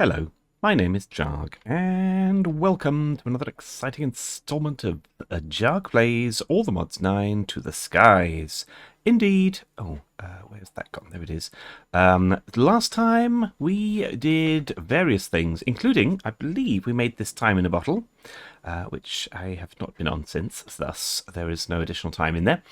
Hello, my name is Jahg, and welcome to another exciting installment of Jahg Plays All the Mods 9 to the Skies. Indeed. Where's that gone? There it is. Last time we did various things, including, I believe, we made this time in a bottle, which I have not been on since, thus there is no additional time in there.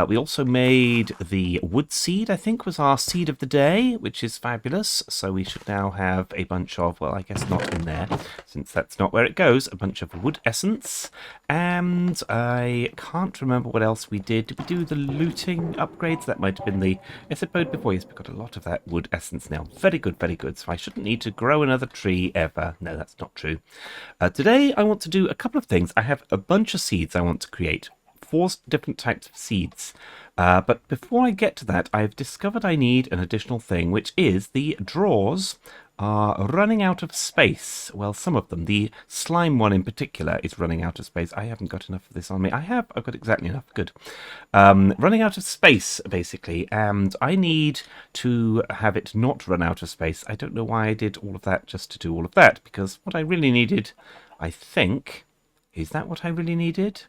We also made the wood seed, I think was our seed of the day, which is fabulous. So we should now have a bunch of, well, I guess not in there, since that's not where it goes, a bunch of wood essence. And I can't remember what else we did. Did we do the looting upgrades? That might have been the episode before. Yes, we've got a lot of that wood essence now. Very good, very good. So I shouldn't need to grow another tree ever. No, that's not true. Today I want to do a couple of things. I have a bunch of seeds I want to create. 4 different types of seeds. But before I get to that, I've discovered I need an additional thing, which is the drawers are running out of space. Well, some of them. The slime one in particular is running out of space. I haven't got enough of this on me. I've got exactly enough. Good. Running out of space, basically. And I need to have it not run out of space. I don't know why I did all of that just to do all of that. Because what I really needed, I think... Is that what I really needed?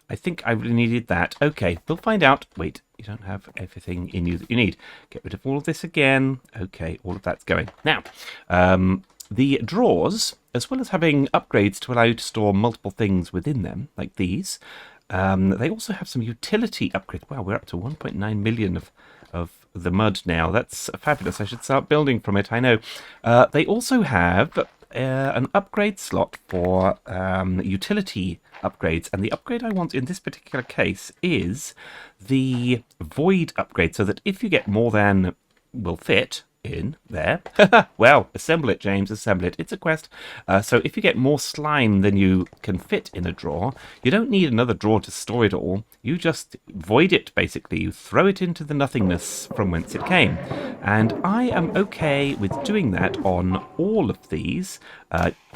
I think I really needed that. Okay, we'll find out. Wait, you don't have everything in you that you need. Get rid of all of this again. Okay, all of that's going. Now, the drawers, as well as having upgrades to allow you to store multiple things within them, like these, they also have some utility upgrades. Wow, we're up to 1.9 million of the mud now. That's fabulous. I should start building from it, I know. They also have... an upgrade slot for utility upgrades, and the upgrade I want in this particular case is the void upgrade, so that if you get more than will fit in there, well, assemble it, James, assemble it. It's a quest. So if you get more slime than you can fit in a drawer, you don't need another drawer to store it all. You just void it, basically. You throw it into the nothingness from whence it came. And I am okay with doing that on all of these.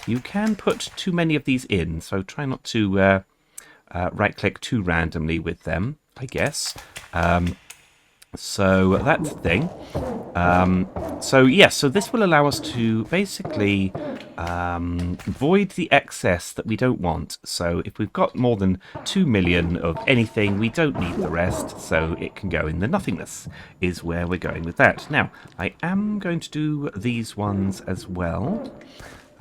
You can put too many of these in, so try not to right-click too randomly with them, I guess. So that's the thing. So this will allow us to basically void the excess that we don't want. So if we've got more than 2 million of anything, we don't need the rest, so it can go in the nothingness, is where we're going with that. Now, I am going to do these ones as well,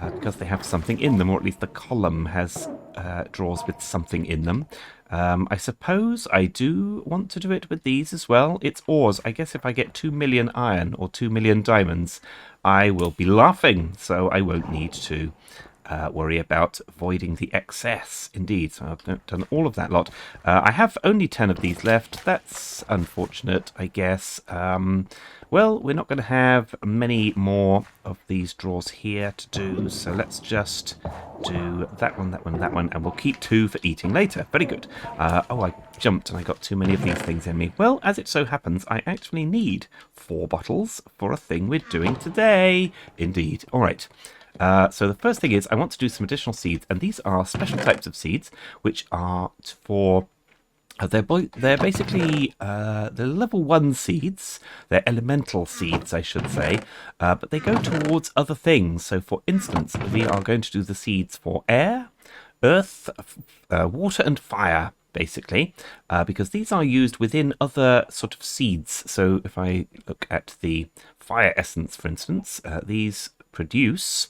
because they have something in them, or at least the column has drawers with something in them. I suppose I do want to do it with these as well. It's ores. I guess if I get 2 million iron or 2 million diamonds, I will be laughing, so I won't need to worry about voiding the excess. Indeed, so I've done all of that lot. I have only 10 of these left. That's unfortunate, I guess. Well, we're not going to have many more of these drawers here to do, so let's just do that one, that one, that one, and we'll keep 2 for eating later. Very good. Oh, I jumped and I got too many of these things in me. Well, as it so happens, I actually need 4 bottles for a thing we're doing today. Indeed. All right. So the first thing is I want to do some additional seeds, and these are special types of seeds, which are for... They're basically they're level 1 seeds. They're elemental seeds, I should say, but they go towards other things. So, for instance, we are going to do the seeds for air, earth, water, and fire, basically, because these are used within other sort of seeds. So, if I look at the fire essence, for instance, these produce...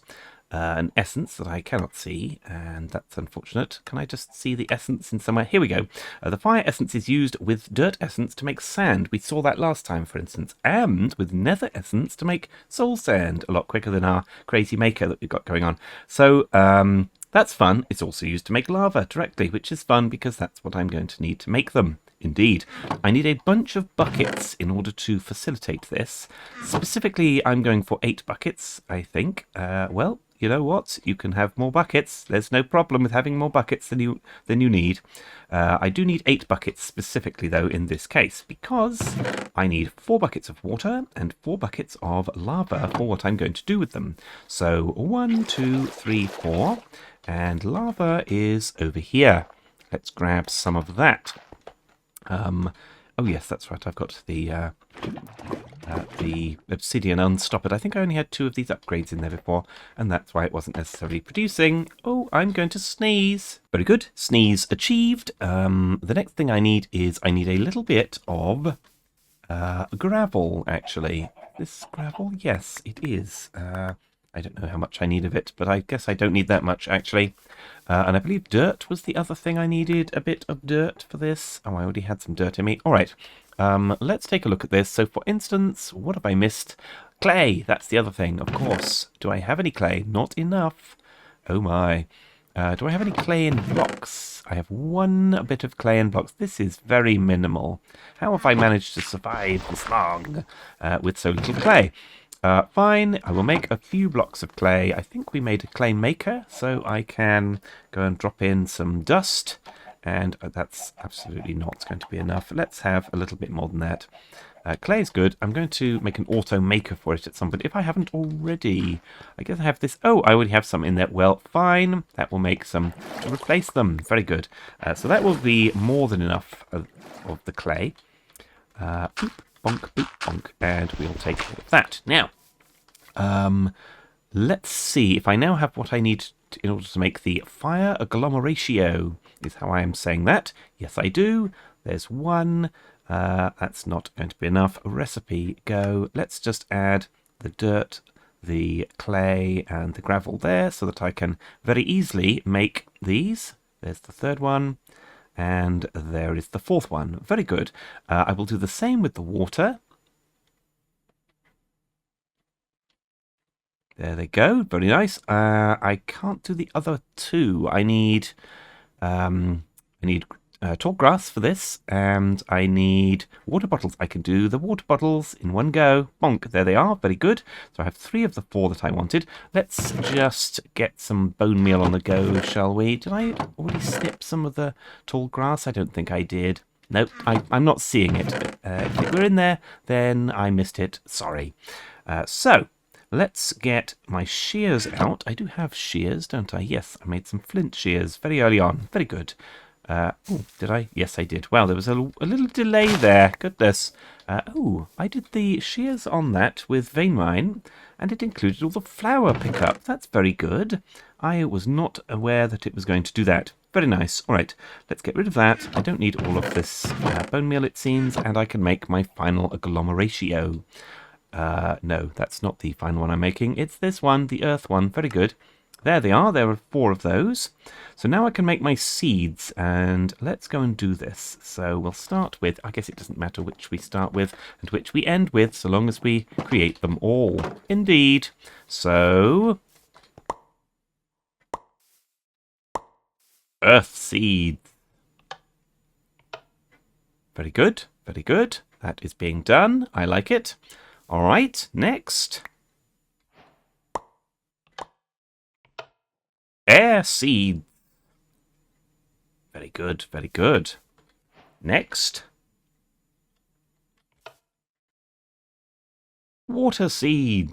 an essence that I cannot see, and that's unfortunate. Can I just see the essence in somewhere? Here we go. The fire essence is used with dirt essence to make sand. We saw that last time, for instance, and with nether essence to make soul sand, a lot quicker than our crazy maker that we've got going on. So that's fun. It's also used to make lava directly, which is fun because that's what I'm going to need to make them. Indeed. I need a bunch of buckets in order to facilitate this. Specifically, I'm going for 8 buckets, I think. Well, you know what? You can have more buckets. There's no problem with having more buckets than you need. I do need 8 buckets specifically, though, in this case, because I need 4 buckets of water and 4 buckets of lava for what I'm going to do with them. So 1, 2, 3, 4, and lava is over here. Let's grab some of that. Oh yes, that's right. I've got the the obsidian unstoppered. I think I only had 2 of these upgrades in there before, and that's why it wasn't necessarily producing. Oh, I'm going to sneeze. Very good. Sneeze achieved. The next thing I need is I need a little bit of gravel, actually. This gravel? Yes, it is. I don't know how much I need of it, but I guess I don't need that much, actually. And I believe dirt was the other thing I needed. A bit of dirt for this. Oh, I already had some dirt in me. All right. Let's take a look at this. So, for instance, what have I missed? Clay. That's the other thing, of course. Do I have any clay? Not enough. Oh, my. Do I have any clay in blocks? I have 1 bit of clay in blocks. This is very minimal. How have I managed to survive this long with so little clay? Fine, I will make a few blocks of clay. I think we made a clay maker, so I can go and drop in some dust. And that's absolutely not going to be enough. Let's have a little bit more than that. Clay is good. I'm going to make an auto maker for it at some point, if I haven't already. I guess I have this. Oh, I already have some in there. Well, fine. That will make some to replace them. Very good. So that will be more than enough of the clay. Boop, bonk, boop, bonk. And we'll take all of that. Now, let's see if I now have what I need in order to make the fire agglomeratio, is how I am saying that. Yes, I do. There's 1. That's not going to be enough. Recipe, go. Let's just add the dirt, the clay, and the gravel there so that I can very easily make these. There's the 3rd one, and there is the 4th one. Very good. I will do the same with the water. There they go. Very nice. I can't do the other 2. I need tall grass for this, and I need water bottles. I can do the water bottles in one go. Bonk. There they are. Very good. So I have 3 of the 4 that I wanted. Let's just get some bone meal on the go, shall we? Did I already snip some of the tall grass? I don't think I did. Nope. I'm not seeing it. If it were in there, then I missed it. Sorry. So let's get my shears out. I do have shears, don't I? Yes, I made some flint shears very early on. Very good. Oh, did I? Yes, I did. Wow, there was a little delay there. Goodness. Oh, I did the shears on that with vein mine, and it included all the flour pickup. That's very good. I was not aware that it was going to do that. Very nice. All right, let's get rid of that. I don't need all of this bone meal, it seems, and I can make my final agglomeratio. No, that's not the final one I'm making. It's this one, the earth one. Very good. There they are. There are 4 of those. So now I can make my seeds, and let's go and do this. So we'll start with, I guess it doesn't matter which we start with and which we end with, so long as we create them all. Indeed. So, earth seeds. Very good. Very good. That is being done. I like it. All right, next. Air seed. Very good, very good. Next. Water seed.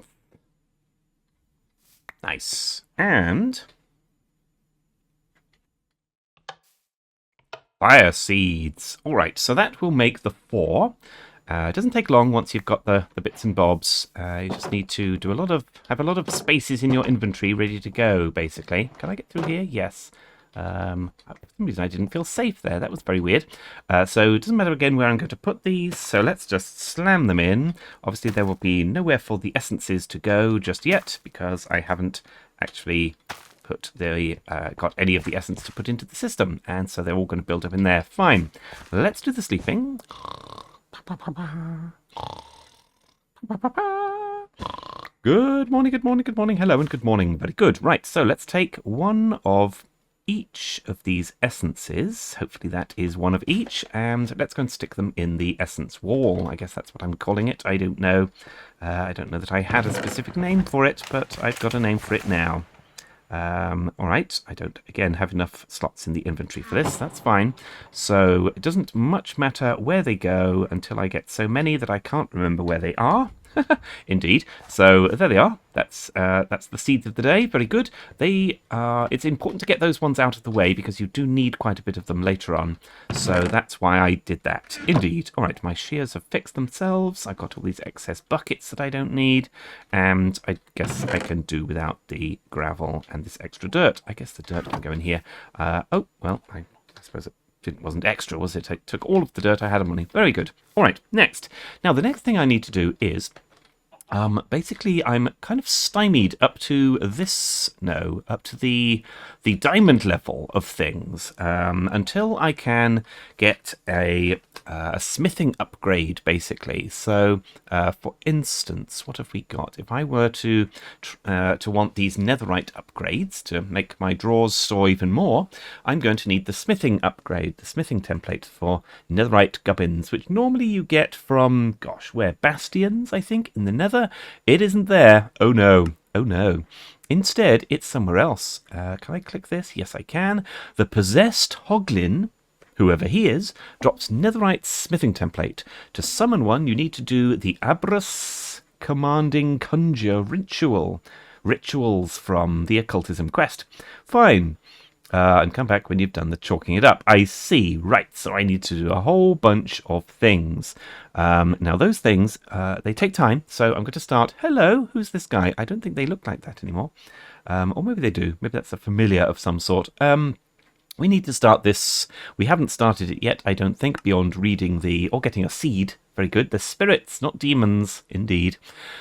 Nice. And fire seeds. All right, so that will make the 4. It doesn't take long once you've got the bits and bobs. You just need to do have a lot of spaces in your inventory ready to go, basically. Can I get through here? Yes. For some reason I didn't feel safe there. That was very weird. So it doesn't matter again where I'm going to put these. So let's just slam them in. Obviously there will be nowhere for the essences to go just yet, because I haven't actually got any of the essence to put into the system. And so they're all going to build up in there. Fine. Let's do the sleeping. Good morning, good morning, good morning, hello and good morning. Very good. Right, so let's take 1 of each of these essences. Hopefully that is 1 of each, and let's go and stick them in the essence wall. I guess that's what I'm calling it. I don't know. I don't know that I had a specific name for it, but I've got a name for it now. All right, I don't, again, have enough slots in the inventory for this. That's fine. So it doesn't much matter where they go until I get so many that I can't remember where they are. Indeed. So there they are. That's the seeds of the day. Very good. They are. It's important to get those ones out of the way because you do need quite a bit of them later on. So that's why I did that. Indeed. All right. My shears have fixed themselves. I've got all these excess buckets that I don't need, and I guess I can do without the gravel and this extra dirt. I guess the dirt can go in here. Oh well. I suppose it wasn't extra, was it? I took all of the dirt I had on money. Very good. All right. Next. Now the next thing I need to do is. Basically, I'm kind of stymied up to up to the diamond level of things until I can get a smithing upgrade, basically. So, for instance, what have we got? If I were to want these netherite upgrades to make my drawers store even more, I'm going to need the smithing upgrade, the smithing template for netherite gubbins, which normally you get from, gosh, where? Bastions, I think, in the nether. It isn't there. Oh no. Oh no. Instead, it's somewhere else. Can I click this? Yes, I can. The possessed hoglin, whoever he is, drops netherite smithing template. To summon one, you need to do the Abrus commanding conjure ritual. Rituals from the Occultism quest. Fine. And come back when you've done the chalking it up. I see. Right, so I need to do a whole bunch of things. Now, those things, they take time, so I'm going to start. Hello, who's this guy? I don't think they look like that anymore. Or maybe they do. Maybe that's a familiar of some sort. We need to start this. We haven't started it yet, I don't think, beyond reading or getting a seed. Very good. The spirits, not demons, indeed.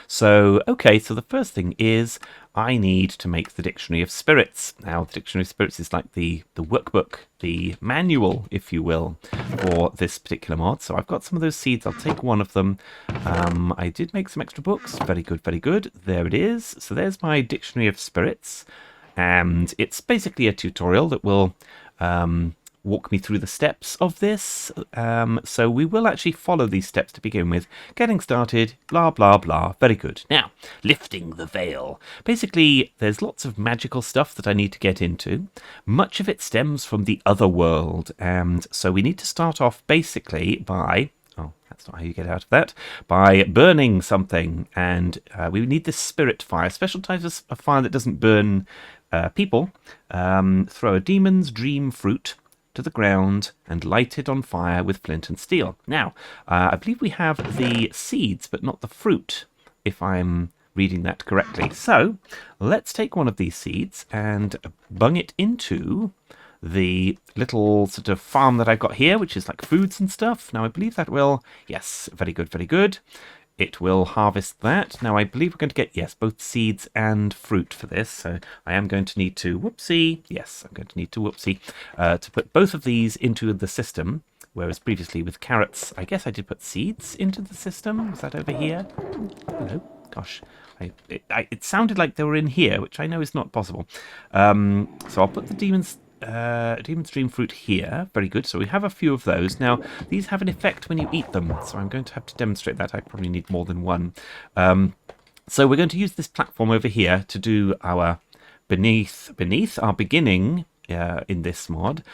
So, okay, so the first thing is I need to make the Dictionary of Spirits. Now, the Dictionary of Spirits is like the workbook, the manual, if you will, for this particular mod. So I've got some of those seeds. I'll take one of them. I did make some extra books. Very good, very good. There it is. So there's my Dictionary of Spirits. And it's basically a tutorial that will walk me through the steps of this. So we will actually follow these steps to begin with. Getting started, blah, blah, blah. Very good. Now, lifting the veil. Basically, there's lots of magical stuff that I need to get into. Much of it stems from the other world. And so we need to start off basically by... Oh, that's not how you get out of that. By burning something. And we need this spirit fire. Special type of fire that doesn't burn people. Throw a demon's dream fruit to the ground and light it on fire with flint and steel. Now, I believe we have the seeds, but not the fruit, if I'm reading that correctly. So, let's take one of these seeds and bung it into the little sort of farm that I've got here, which is like foods and stuff. Now, I believe that will... Yes, very good, very good. It will harvest that. Now, I believe we're going to get, yes, both seeds and fruit for this. So I am going to need to, whoopsie, yes, I'm going to need to, whoopsie, to put both of these into the system. Whereas previously with carrots, I guess I did put seeds into the system. Was that over here? Hello? Gosh, it sounded like they were in here, which I know is not possible. So I'll put the demon's dream fruit here. Very good. So we have a few of those. Now, these have an effect when you eat them. So I'm going to have to demonstrate that. I probably need more than one. So we're going to use this platform over here to do our beneath our beginning in this mod.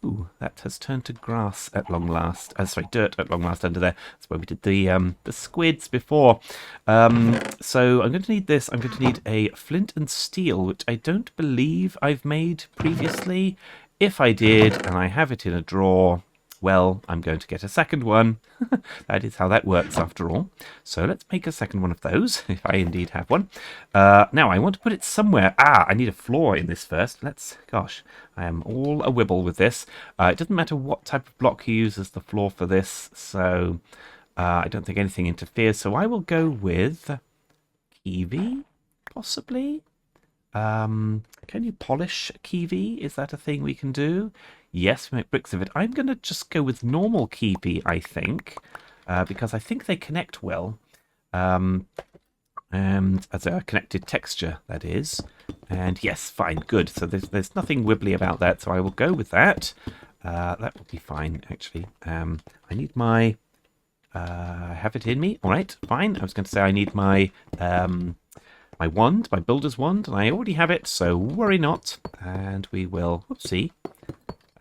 Ooh, that has turned to grass at long last. Sorry, dirt at long last under there. That's where we did the squids before. So I'm going to need this. I'm going to need a flint and steel, which I don't believe I've made previously. If I did, and I have it in a drawer, well, I'm going to get a second one. That is how that works after all. So let's make a second one of those, if I indeed have one. Now, I want to put it somewhere. I need a floor in this first. Gosh, I am all a wibble with this. It doesn't matter what type of block you use as the floor for this, so I don't think anything interferes. So I will go with kiwi, possibly. Can you polish kiwi? Is that a thing we can do? Yes, we make bricks of it. I'm going to just go with normal kiwi, I think, because I think they connect well. And as a connected texture, that is. And yes, fine, good. So there's nothing wibbly about that, so I will go with that. That will be fine, actually. I need my... have it in me. All right, fine. I was going to say I need my... my wand, my builder's wand, and I already have it, so worry not. And we will... Whoopsie.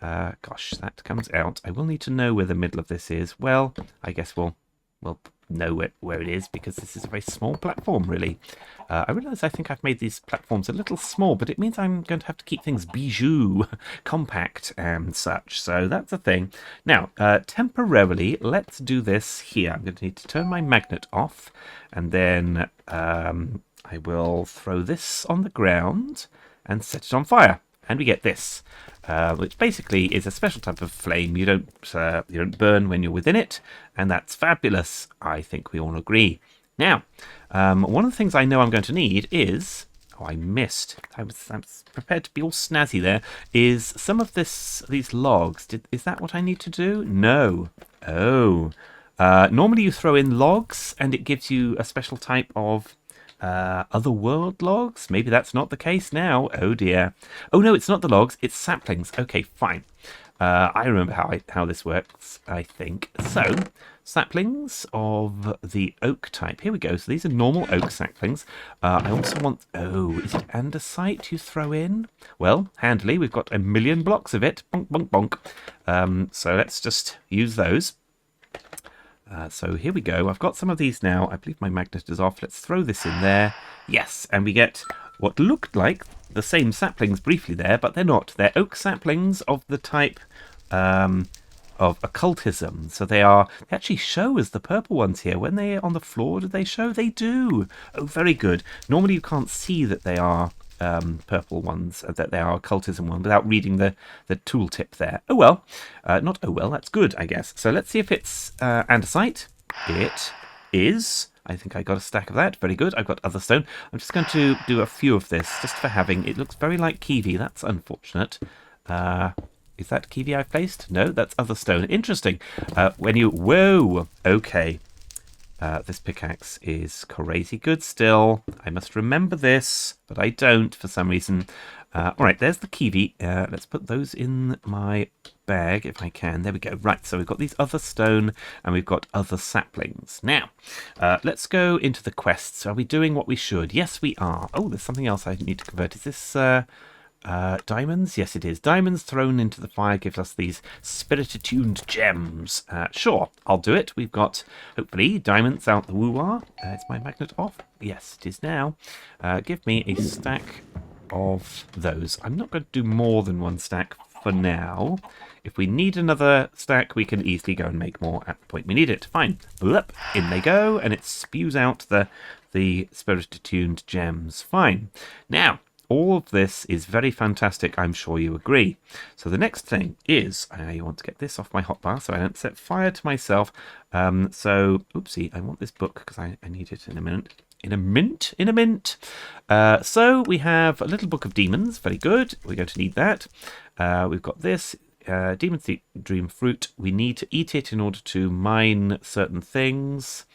Gosh, that comes out. I will need to know where the middle of this is. Well, I guess we'll well, know where it is because this is a very small platform, really. I realise I think I've made these platforms a little small, but it means I'm going to have to keep things bijou, compact and such. So that's a thing. Now, temporarily, let's do this here. I'm going to need to turn my magnet off, and then I will throw this on the ground and set it on fire. And we get this, which basically is a special type of flame. You don't burn when you're within it, and that's fabulous. I think we all agree. Now, one of the things I know I'm going to need is... Oh, I missed. I was prepared to be all snazzy there. Is some of these logs? Is that what I need to do? No. Oh. Normally you throw in logs, and it gives you a special type of... otherworld logs? Maybe that's not the case now. Oh dear. Oh no, it's not the logs, it's saplings. Okay, fine. I remember how this works, I think. So, saplings of the oak type. Here we go. So these are normal oak saplings. I also want... Oh, is it andesite you throw in? Well, handily, we've got 1,000,000 blocks of it. Bonk, bonk, bonk. So let's just use those. So here we go. I've got some of these now. I believe my magnet is off. Let's throw this in there. Yes, and we get what looked like the same saplings briefly there, but they're not. They're oak saplings of the type of occultism. So they actually show as the purple ones here. When they're on the floor, do they show? They do. Oh, very good. Normally you can't see that they are purple ones, that they are occultism one, without reading the tooltip there. Oh well, not oh well, that's good, I guess. So let's see if it's andesite. It is. I think I got a stack of that. Very good. I've got other stone. I'm just going to do a few of this, just for having. It looks very like kiwi. That's unfortunate. Is that kiwi I've placed? No, that's other stone. Interesting. Whoa! Okay. This pickaxe is crazy good still. I must remember this, but I don't for some reason. Alright, there's the kiwi. Let's put those in my bag if I can. There we go. Right, so we've got these other stone and we've got other saplings. Now, let's go into the quests. Are we doing what we should? Yes, we are. Oh, there's something else I need to convert. Is this... diamonds? Yes, it is. Diamonds thrown into the fire gives us these spirit-attuned gems. Sure, I'll do it. We've got, hopefully, diamonds out the woo-wah. Is my magnet off? Yes, it is now. Give me a stack of those. I'm not going to do more than one stack for now. If we need another stack, we can easily go and make more at the point we need it. Fine. Blup, in they go, and it spews out the spirit-attuned gems. Fine. Now, all of this is very fantastic, I'm sure you agree. So the next thing is, I want to get this off my hotbar so I don't set fire to myself. Oopsie, I want this book because I need it in a minute. In a mint. So we have a little book of demons, very good. We're going to need that. We've got this. Demon Dream Fruit. We need to eat it in order to mine certain things,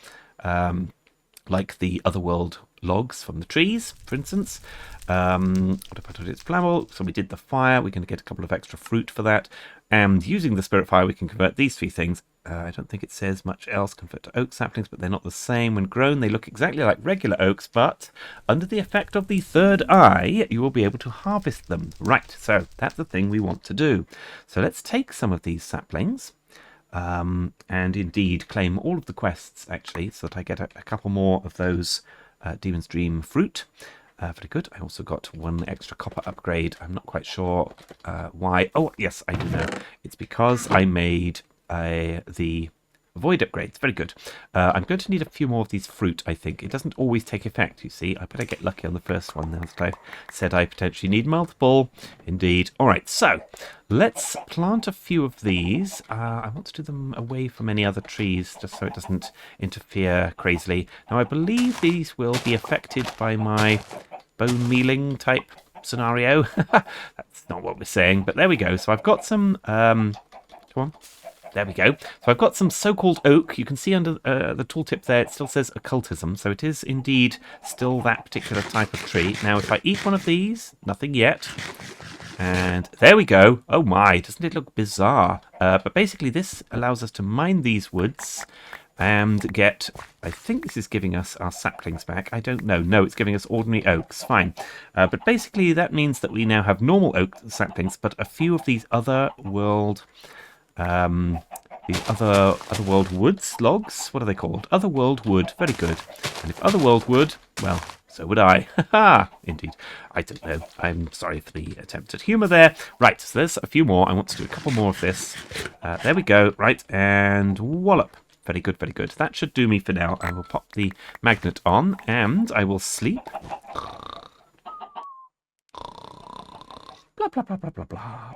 like the otherworld logs from the trees, for instance. It's flammable. So we did the fire. We're going to get a couple of extra fruit for that. And using the spirit fire, we can convert these three things. I don't think it says much else. Convert to oak saplings, but they're not the same. When grown, they look exactly like regular oaks, but under the effect of the third eye, you will be able to harvest them. Right, so that's the thing we want to do. So let's take some of these saplings. And indeed claim all of the quests, actually, so that I get a couple more of those Demon's Dream fruit. Very good. I also got one extra copper upgrade. I'm not quite sure why. Oh, yes, I do know. It's because I made the void upgrades. Very good. I'm going to need a few more of these fruit, I think. It doesn't always take effect, you see. I better get lucky on the first one now that I've said I potentially need multiple. Indeed. All right, so let's plant a few of these. I want to do them away from any other trees, just so it doesn't interfere crazily. Now, I believe these will be affected by my bone mealing type scenario. That's not what we're saying, but there we go. So I've got some... come on. There we go. So I've got some so-called oak. You can see under the tooltip there, it still says occultism. So it is indeed still that particular type of tree. Now, if I eat one of these, nothing yet. And there we go. Oh my, doesn't it look bizarre? But basically this allows us to mine these woods and get... I think this is giving us our saplings back. I don't know. No, it's giving us ordinary oaks. Fine. But basically that means that we now have normal oak saplings, but a few of these other world... The otherworld woods logs. What are they called? Otherworld wood. Very good. And if otherworld wood, well, so would I. Ha! Indeed. I don't know. I'm sorry for the attempt at humour there. Right, so there's a few more. I want to do a couple more of this. There we go. Right, and wallop. Very good, very good. That should do me for now. I will pop the magnet on, and I will sleep. Blah, blah, blah, blah, blah, blah.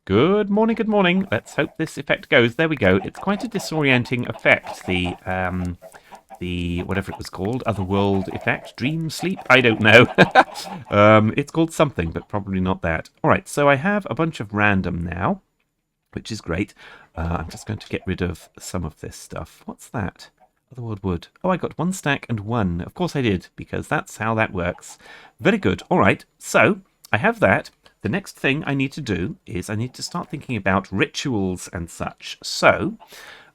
Good morning, good morning. Let's hope this effect goes. There we go. It's quite a disorienting effect. The whatever it was called, otherworld effect, dream sleep. I don't know. It's called something, but probably not that. All right. So I have a bunch of random now, which is great. I'm just going to get rid of some of this stuff. What's that? Otherworld wood. Oh, I got 1 stack and 1. Of course I did, because that's how that works. Very good. All right. So I have that. The next thing I need to do is I need to start thinking about rituals and such. So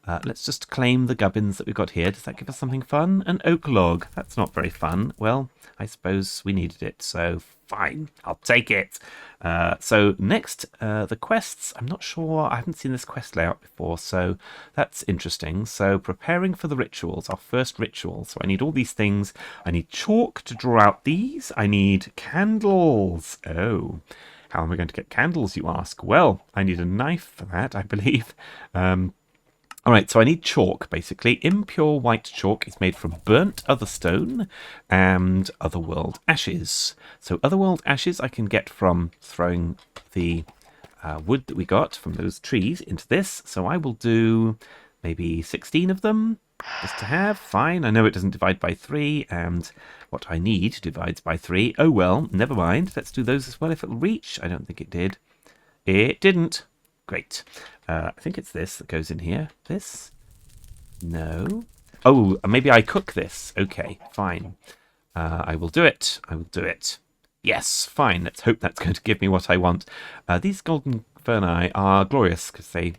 let's just claim the gubbins that we've got here. Does that give us something fun? An oak log. That's not very fun. Well, I suppose we needed it, so fine. I'll take it. So next, the quests. I'm not sure. I haven't seen this quest layout before, so that's interesting. So preparing for the rituals, our first ritual. So I need all these things. I need chalk to draw out these. I need candles. Oh. How am I going to get candles, you ask? Well, I need a knife for that, I believe. All right, so I need chalk, basically. Impure white chalk is made from burnt otherstone and otherworld ashes. So otherworld ashes I can get from throwing the wood that we got from those trees into this. So I will do maybe 16 of them, just to have. Fine, I know it doesn't divide by 3, and what I need divides by 3. Oh well, never mind. Let's do those as well if it'll reach. I don't think it did. It didn't. Great. I think it's this that goes in here. This? No. Oh, maybe I cook this. Okay, fine. I will do it. I will do it. Yes, fine. Let's hope that's going to give me what I want. These golden ferni are glorious because they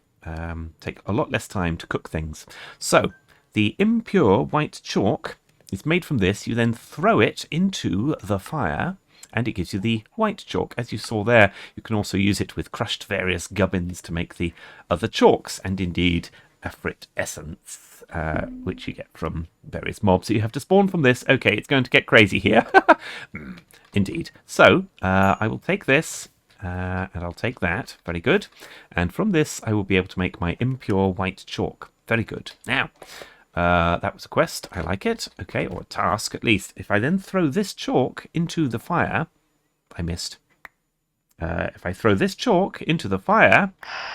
take a lot less time to cook things. So, the impure white chalk is made from this. You then throw it into the fire, and it gives you the white chalk. As you saw there, you can also use it with crushed various gubbins to make the other chalks, and indeed Afrit essence, which you get from various mobs that you have to spawn from this. Okay, it's going to get crazy here. Indeed. So, I will take this, and I'll take that. Very good. And from this, I will be able to make my impure white chalk. Very good. Now, that was a quest. I like it. Okay, or a task at least. If I then throw this chalk into the fire, I missed. If I throw this chalk into the fire,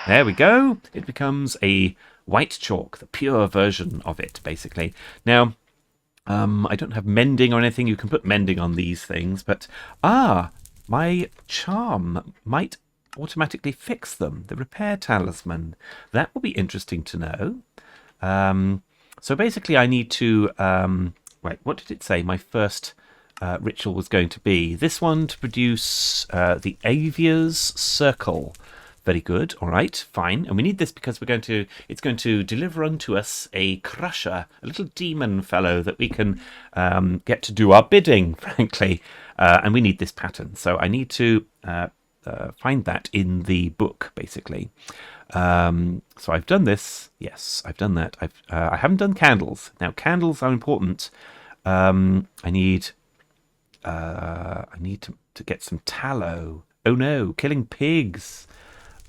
there we go. It becomes a white chalk, the pure version of it, basically. Now, I don't have mending or anything. You can put mending on these things, but my charm might automatically fix them. The repair talisman. That will be interesting to know. So basically I need to, wait, what did it say? My first ritual was going to be this one to produce the Avia's Circle. Very good. All right, fine. And we need this because it's going to deliver unto us a crusher, a little demon fellow that we can get to do our bidding, frankly. And we need this pattern. So I need to find that in the book, basically. So I've done this. Yes, I've done that. I haven't done candles. Now, candles are important. I need to get some tallow. Oh no, killing pigs.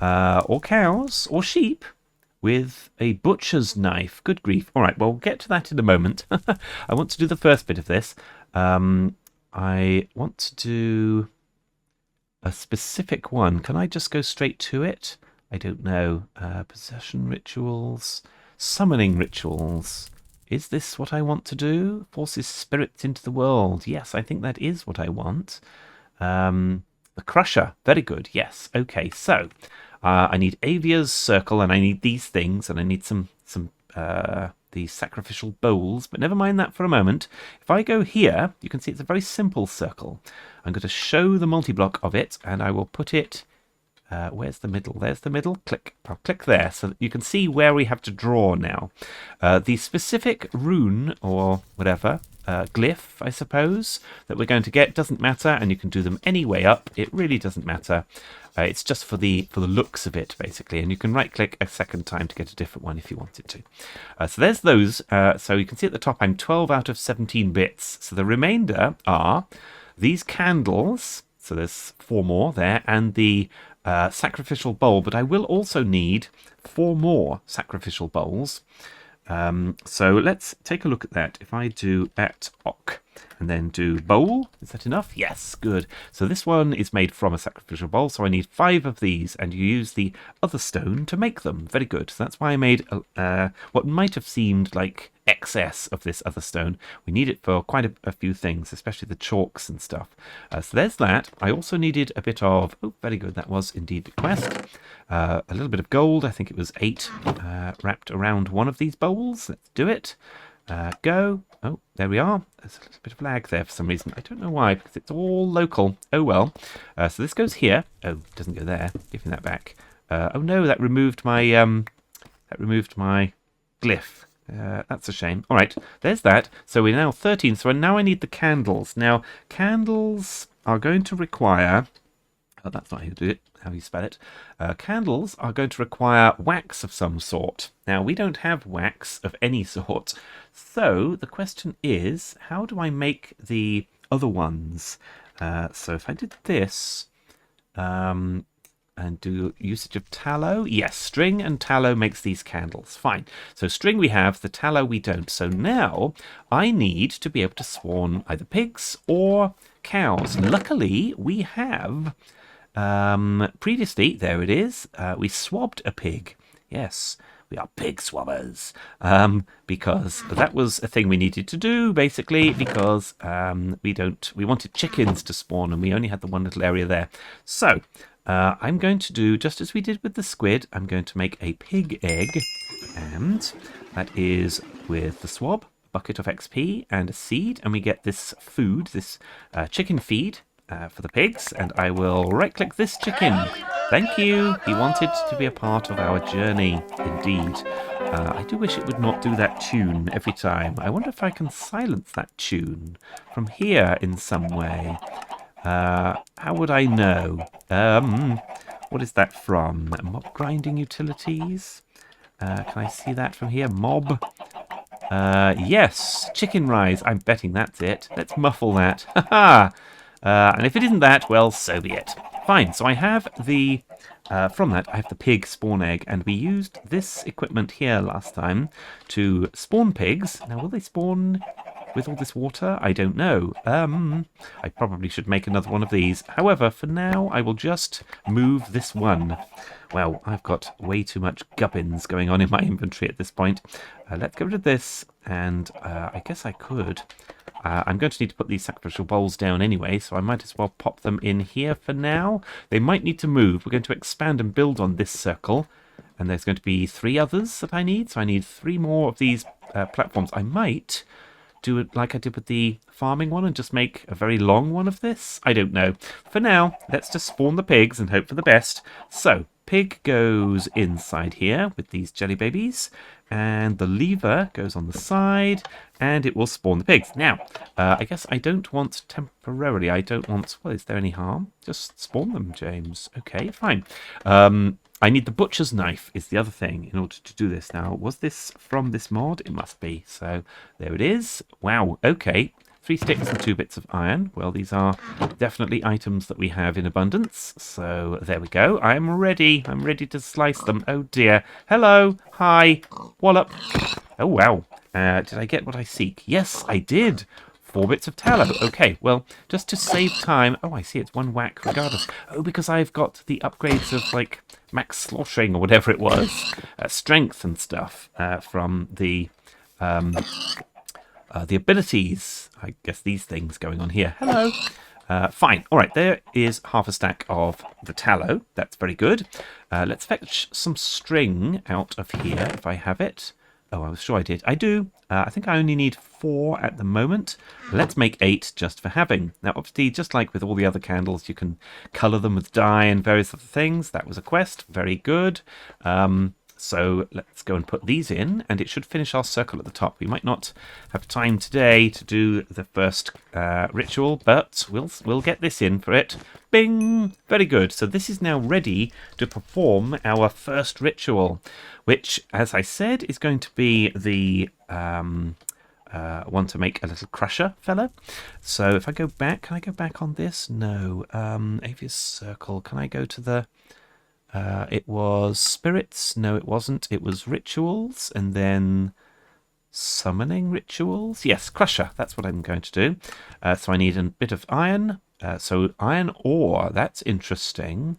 Or cows, or sheep, with a butcher's knife. Good grief. All right, well, we'll get to that in a moment. I want to do the first bit of this. I want to do a specific one. Can I just go straight to it? I don't know. Possession rituals, summoning rituals. Is this what I want to do? Forces spirits into the world. Yes, I think that is what I want. The Crusher. Very good. Yes. Okay, so I need Avia's Circle, and I need these things, and I need some these sacrificial bowls, but never mind that for a moment. If I go here, you can see it's a very simple circle. I'm going to show the multi-block of it, and I will put it Where's the middle? There's the middle. Click. I'll click there so that you can see where we have to draw now. The specific rune or whatever, glyph, I suppose, that we're going to get doesn't matter, and you can do them any way up. It really doesn't matter. It's just for the looks of it, basically, and you can right-click a second time to get a different one if you wanted to. So there's those. So you can see at the top I'm 12 out of 17 bits. So the remainder are these candles. So there's 4 more there, and the sacrificial bowl, but I will also need 4 more sacrificial bowls. So let's take a look at that. If I do @oc and then do bowl, is that enough? Yes, good. So this one is made from a sacrificial bowl, so I need 5 of these, and you use the other stone to make them. Very good. So that's why I made what might have seemed like excess of this other stone. We need it for quite a few things, especially the chalks and stuff. So there's that. I also needed a bit of, oh, very good, that was indeed the quest. A little bit of gold, I think it was 8, wrapped around one of these bowls. Let's do it. Go. Oh, there we are. There's a little bit of lag there for some reason. I don't know why, because it's all local. Oh well. So this goes here. Oh, it doesn't go there. Give me that back. Oh no, that removed my glyph. That's a shame. All right, there's that. So we're now 13. So now I need the candles. Now, candles are going to require... Oh, that's not how you do it, how you spell it. Candles are going to require wax of some sort. Now, we don't have wax of any sort. So the question is, how do I make the other ones? So if I did this... and do usage of tallow. Yes, string and tallow makes these candles. Fine. So string we have, the tallow we don't. So now I need to be able to spawn either pigs or cows. Luckily, we have previously, there it is, we swabbed a pig. Yes, we are pig swabbers. Because that was a thing we needed to do, basically, because we wanted chickens to spawn and we only had the one little area there. So I'm going to do, just as we did with the squid, I'm going to make a pig egg, and that is with the swab, a bucket of XP, and a seed, and we get this food, this chicken feed for the pigs, and I will right-click this chicken. Thank you! He wanted to be a part of our journey, indeed. I do wish it would not do that tune every time. I wonder if I can silence that tune from here in some way. How would I know? What is that from? Mob grinding utilities? Can I see that from here? Mob? Yes, chicken rise. I'm betting that's it. Let's muffle that. Haha! And if it isn't that, well, so be it. Fine, so I have the... from that, I have the pig spawn egg, and we used this equipment here last time to spawn pigs. Now, will they spawn with all this water? I don't know. I probably should make another one of these. However, for now, I will just move this one. Well, I've got way too much gubbins going on in my inventory at this point. Let's get rid of this, and I guess I could... I'm going to need to put these sacrificial bowls down anyway, so I might as well pop them in here for now. They might need to move. We're going to expand and build on this circle, and there's going to be 3 others that I need, so I need 3 more of these platforms. I might do it like I did with the farming one and just make a very long one of this. I don't know. For now, let's just spawn the pigs and hope for the best. So, pig goes inside here with these jelly babies, and the lever goes on the side, and it will spawn the pigs. Now, I guess I don't want temporarily, I don't want... Well, is there any harm? Just spawn them, James. Okay, fine. I need the butcher's knife is the other thing in order to do this. Now, was this from this mod? It must be. So, there it is. Wow, okay. 3 sticks and 2 bits of iron. Well, these are definitely items that we have in abundance. So, there we go. I'm ready. I'm ready to slice them. Oh, dear. Hello. Hi. Wallop. Oh, wow. Did I get what I seek? Yes, I did. 4 bits of tallow. Okay, well, just to save time... Oh, I see. It's 1 whack regardless. Oh, because I've got the upgrades of, like, max sloshing or whatever it was. Strength and stuff from the abilities. I guess these things going on here. Hello. Fine. All right, there is half a stack of the tallow. That's very good. Let's fetch some string out of here if I have it. Oh, I was sure I did. I do. I think I only need 4 at the moment. Let's make 8 just for having. Now, obviously, just like with all the other candles, you can colour them with dye and various other things. That was a quest. Very good. So let's go and put these in, and it should finish our circle at the top. We might not have time today to do the first ritual, but we'll get this in for it. Bing! Very good. So this is now ready to perform our first ritual, which, as I said, is going to be the one to make a little crusher fella. So if I go back, can I go back on this? No. Avius Circle. Can I go to the... it was spirits. No, it wasn't. It was rituals and then summoning rituals. Yes, crusher. That's what I'm going to do. So I need a bit of iron. So iron ore. That's interesting.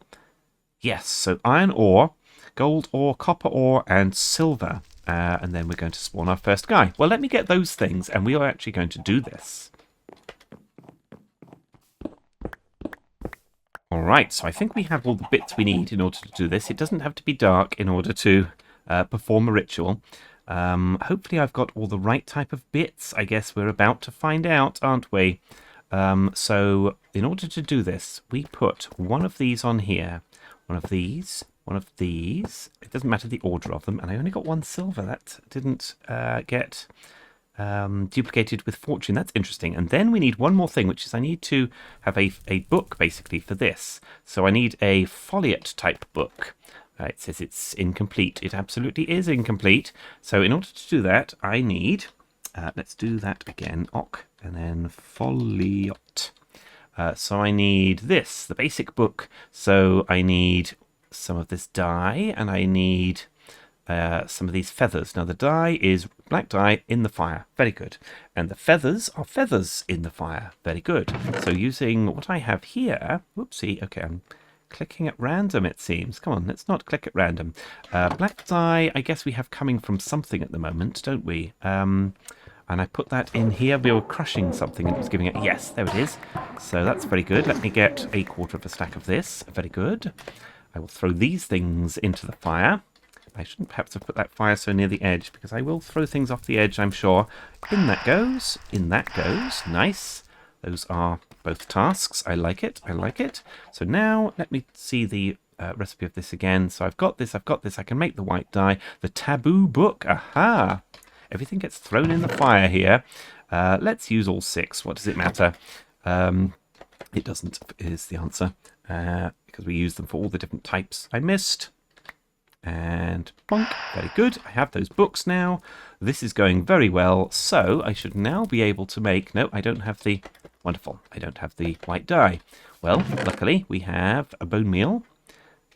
Yes, so iron ore, gold ore, copper ore, and silver. And then we're going to spawn our first guy. Well, let me get those things, and we are actually going to do this. Alright, so I think we have all the bits we need in order to do this. It doesn't have to be dark in order to perform a ritual. Hopefully I've got all the right type of bits. I guess we're about to find out, aren't we? So in order to do this, we put one of these on here, one of these, one of these. It doesn't matter the order of them, and I only got 1 silver. That didn't get... duplicated with fortune. That's interesting. And then we need one more thing, which is I need to have a book basically for this. So I need a foliate type book. It says it's incomplete. It absolutely is incomplete. So in order to do that, I need, let's do that again, Oc, and then foliate. So I need this, the basic book. So I need some of this dye, and I need some of these feathers. Now the dye is black dye in the fire. Very good. And the feathers are feathers in the fire. Very good. So using what I have here... Whoopsie. Okay, I'm clicking at random, it seems. Come on, let's not click at random. Black dye, I guess we have coming from something at the moment, don't we? And I put that in here. We were crushing something and it was giving it... Yes, there it is. So that's very good. Let me get 1/4 of a stack of this. Very good. I will throw these things into the fire. I shouldn't perhaps have put that fire so near the edge, because I will throw things off the edge, I'm sure. In that goes. In that goes. Nice. Those are both tasks. I like it. I like it. So now let me see the recipe of this again. So I've got this. I've got this. I can make the white dye. The taboo book. Aha. Everything gets thrown in the fire here. Let's use all 6. What does it matter? It doesn't, is the answer. Because we use them for all the different types I missed. And bonk, very good. I have those books now. This is going very well. So I should now be able to make... No, I don't have the... Wonderful. I don't have the white dye. Well, luckily we have a bone meal.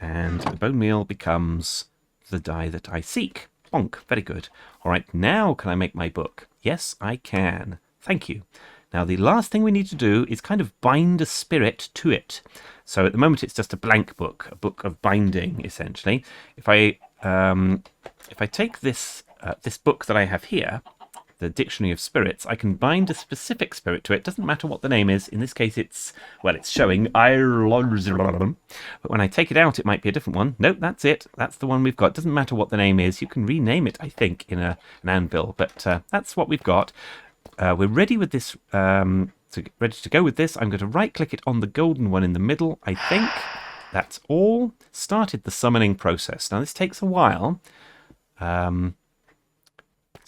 And the bone meal becomes the dye that I seek. Bonk, very good. All right, now can I make my book? Yes, I can. Thank you. Now the last thing we need to do is kind of bind a spirit to it. So at the moment it's just a blank book, a book of binding, essentially. If I take this this book that I have here, the Dictionary of Spirits, I can bind a specific spirit to it. Doesn't matter what the name is. In this case, it's showing Ireland. But when I take it out, it might be a different one. Nope, that's it. That's the one we've got. Doesn't matter what the name is. You can rename it, I think, in an anvil. But that's what we've got. We're ready with this. Ready to go with this. I'm going to right-click it on the golden one in the middle. I think that's all. Started the summoning process. Now this takes a while.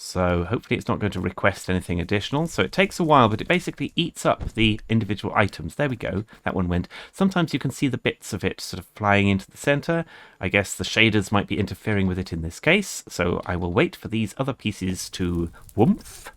So hopefully it's not going to request anything additional. So it takes a while, but it basically eats up the individual items. There we go. That one went. Sometimes you can see the bits of it sort of flying into the center. I guess the shaders might be interfering with it in this case. So I will wait for these other pieces to woomph.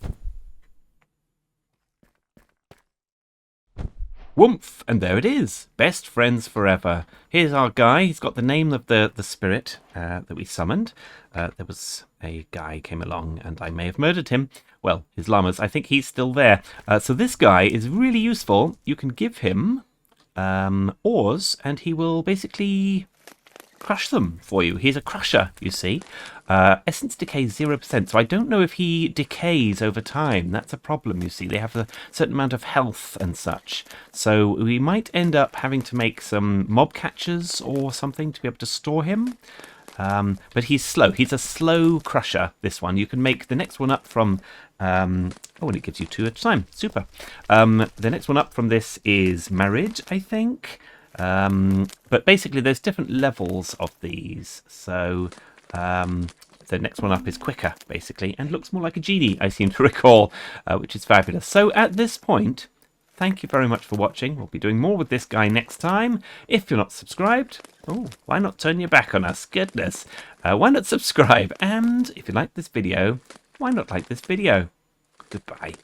Woomph! And there it is. Best friends forever. Here's our guy. He's got the name of the spirit that we summoned. There was a guy came along and I may have murdered him. Well, his llamas. I think he's still there. So this guy is really useful. You can give him ores and he will basically crush them for you. He's a crusher, you see. Essence decay 0%, so I don't know if he decays over time. That's a problem, you see. They have a certain amount of health and such. So we might end up having to make some mob catchers or something to be able to store him. But he's slow. He's a slow crusher, this one. You can make the next one up from... and it gives you 2 at a time. Super. The next one up from this is Marriage, I think. But basically, there's different levels of these. So the next one up is quicker, basically, and looks more like a genie, I seem to recall, which is fabulous. So at this point... Thank you very much for watching. We'll be doing more with this guy next time. If you're not subscribed, why not turn your back on us? Goodness. Why not subscribe? And if you like this video, why not like this video? Goodbye.